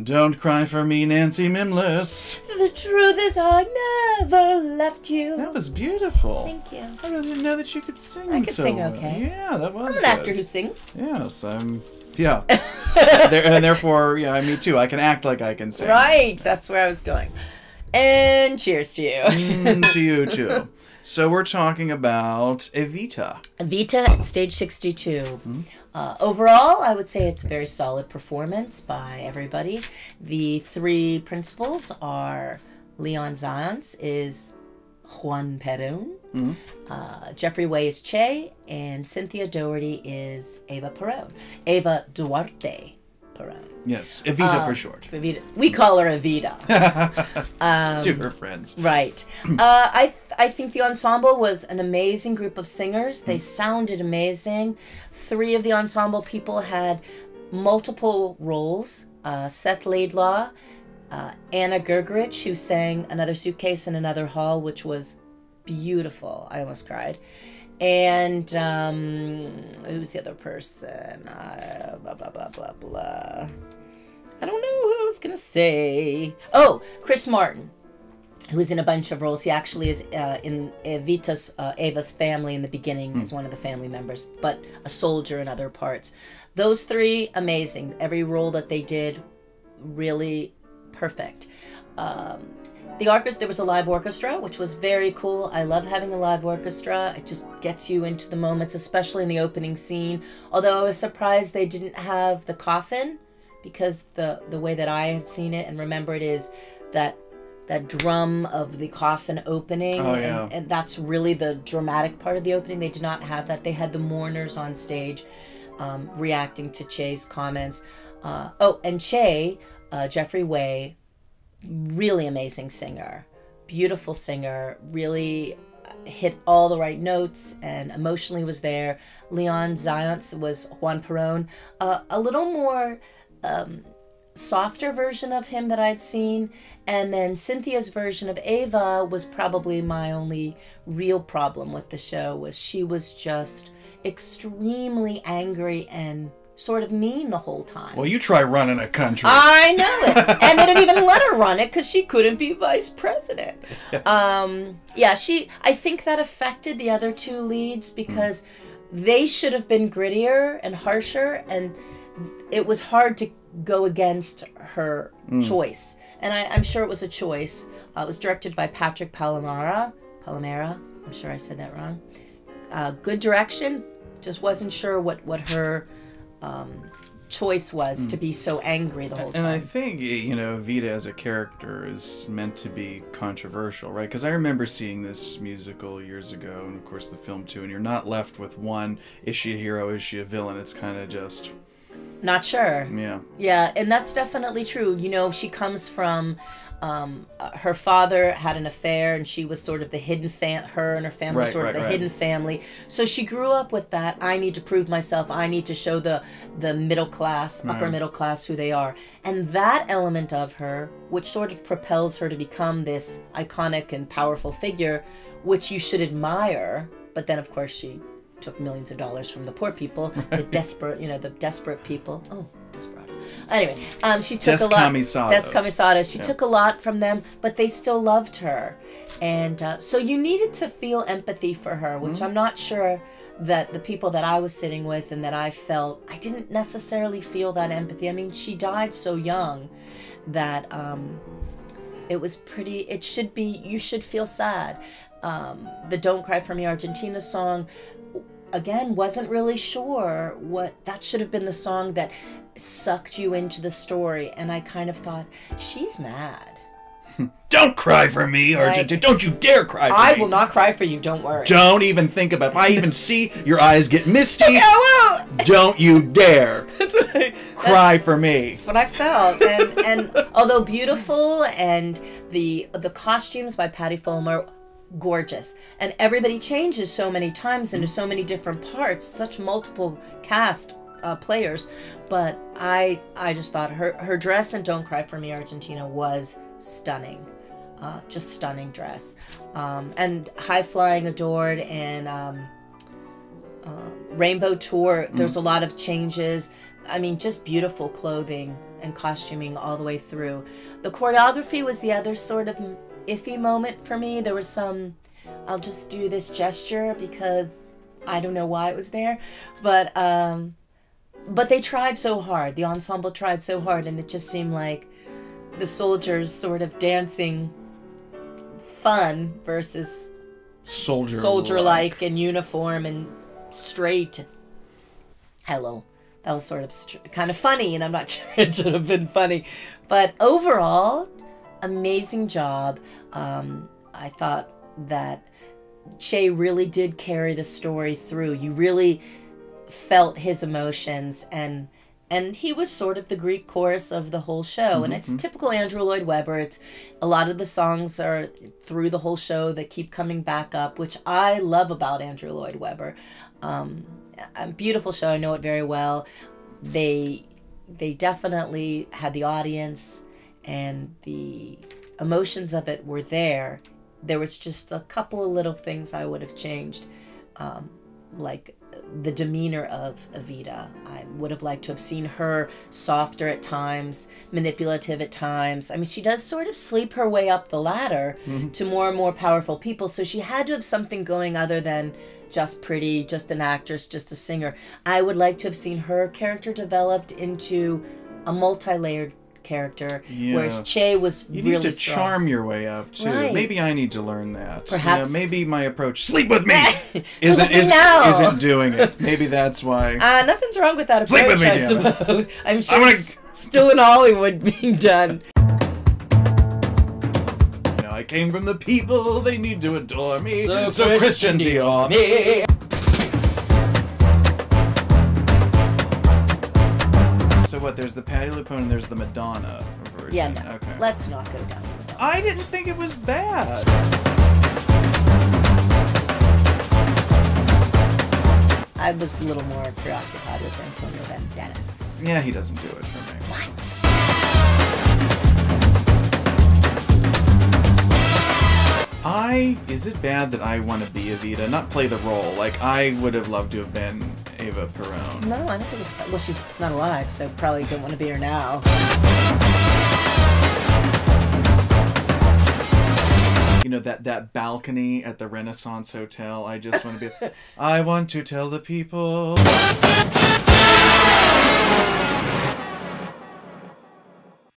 Don't cry for me, Nancy Mimless. The truth is I never left you. That was beautiful. Thank you. I really didn't know that you could sing. I could so sing well. okay. Yeah, that was. I'm an actor who sings. Yes, yeah. And therefore, yeah, me too. I can act like I can sing. Right. That's where I was going. And cheers to you. To you too. So we're talking about Evita. Evita at stage 62. Overall, I would say it's a very solid performance by everybody. The three principals are Leon Zayas is Juan Perón, Jeffrey Way is Che, and Cynthia Doherty is Eva Perón. Eva Duarte Perón. Yes, Evita for short. Evita. We call her Evita. To her friends. Right. I think the ensemble was an amazing group of singers. They sounded amazing. Three of the ensemble people had multiple roles. Seth Laidlaw, Anna Gergerich, who sang Another Suitcase in Another Hall, which was beautiful. I almost cried. And who's the other person? Blah, blah, blah, blah, blah. I don't know who I was going to say. Oh, Chris Martin, who was in a bunch of roles. He actually is in Evita's, Ava's family in the beginning. He's one of the family members, but a soldier in other parts. Those three, amazing. Every role that they did, really perfect. There was a live orchestra, which was very cool. I love having a live orchestra. It just gets you into the moments, especially in the opening scene. Although I was surprised they didn't have the coffin, because the way that I had seen it and remember it is that drum of the coffin opening. Oh, yeah. And that's really the dramatic part of the opening. They did not have that. They had the mourners on stage reacting to Che's comments. And Che, Jeffrey Way, really amazing singer, beautiful singer, really hit all the right notes and emotionally was there. Leon Zayas was Juan Perón, a little more softer version of him that I'd seen, and then Cynthia's version of Ava was probably my only real problem with the show. Was she was just extremely angry and sort of mean the whole time. Well, you try running a country. I know it. And they didn't even let her run it because she couldn't be vice president. I think that affected the other two leads because they should have been grittier and harsher, and it was hard to go against her choice. And I'm sure it was a choice. It was directed by Patrick Palomera. I'm sure I said that wrong. Good direction. Just wasn't sure what her choice was to be so angry the whole time. And I think, Evita as a character is meant to be controversial, right? Because I remember seeing this musical years ago, and of course the film too, and you're not left with one, is she a hero, is she a villain? It's kind of just... Not sure. Yeah. Yeah, and that's definitely true. She comes from... her father had an affair, and she was sort of the hidden her and her family were sort of the hidden family. So she grew up with that. I need to prove myself. I need to show the middle class, upper middle class, who they are. And that element of her, which sort of propels her to become this iconic and powerful figure, which you should admire. But then, of course, she took millions of dollars from the poor people, the desperate people. Oh. Anyway, she took a lot. Descamisados. She took a lot from them, but they still loved her, and so you needed to feel empathy for her, which I'm not sure that the people that I was sitting with and that I felt, I didn't necessarily feel that empathy. I mean, she died so young that it was pretty. It should be. You should feel sad. The "Don't Cry for Me, Argentina" song. Again, wasn't really sure what that should have been the song that sucked you into the story, and I kind of thought, she's mad. Don't cry for me, Argentina. Don't you dare cry for me. I will not cry for you, don't worry. Don't even think about it. If I even see your eyes get misty, okay, I won't. Don't you dare cry for me. That's what I felt. And although beautiful, and the costumes by Patty Fulmer, gorgeous, and everybody changes so many times into so many different parts, such multiple cast players, but I just thought her dress in "Don't Cry for Me, Argentina" was stunning, just stunning dress, and High Flying Adored and Rainbow Tour. There's a lot of changes. I mean, just beautiful clothing and costuming all the way through. The choreography was the other sort of iffy moment for me. There was some, I'll just do this gesture because I don't know why it was there, but they tried so hard. The ensemble tried so hard, and it just seemed like the soldiers sort of dancing fun versus soldier-like and uniform and straight. Hello. That was sort of kind of funny, and I'm not sure it should have been funny. But overall, amazing job. I thought that Che really did carry the story through. You really felt his emotions, and he was sort of the Greek chorus of the whole show. And it's typical Andrew Lloyd Webber. It's a lot of the songs are through the whole show that keep coming back up, which I love about Andrew Lloyd Webber. A beautiful show. I know it very well. They definitely had the audience, and the emotions of it were there. There was just a couple of little things I would have changed, like the demeanor of Evita. I would have liked to have seen her softer at times, manipulative at times. I mean, she does sort of sleep her way up the ladder to more and more powerful people, so she had to have something going other than just pretty, just an actress, just a singer. I would like to have seen her character developed into a multi-layered character, whereas Che was you really need to strong. charm your way up too. Right. Maybe I need to learn that. Perhaps maybe my approach, sleep with me, isn't doing it. Maybe that's why. Nothing's wrong with that approach. Sleep with me, I suppose. I'm sure it's still in Hollywood being done. I came from the people, they need to adore me. So Christian Dior me. So what, there's the Patti LuPone and there's the Madonna version. Yeah, no. Okay. Let's not go down Madonna. I didn't think it was bad. I was a little more preoccupied with Antonio Banderas. Yeah, he doesn't do it for me. What? Is it bad that I want to be Evita? Not play the role. Like, I would have loved to have been Eva Perón. No, I don't think it's bad. Well, she's not alive, so probably don't want to be her now. You know, that balcony at the Renaissance Hotel. I just want to be... I want to tell the people...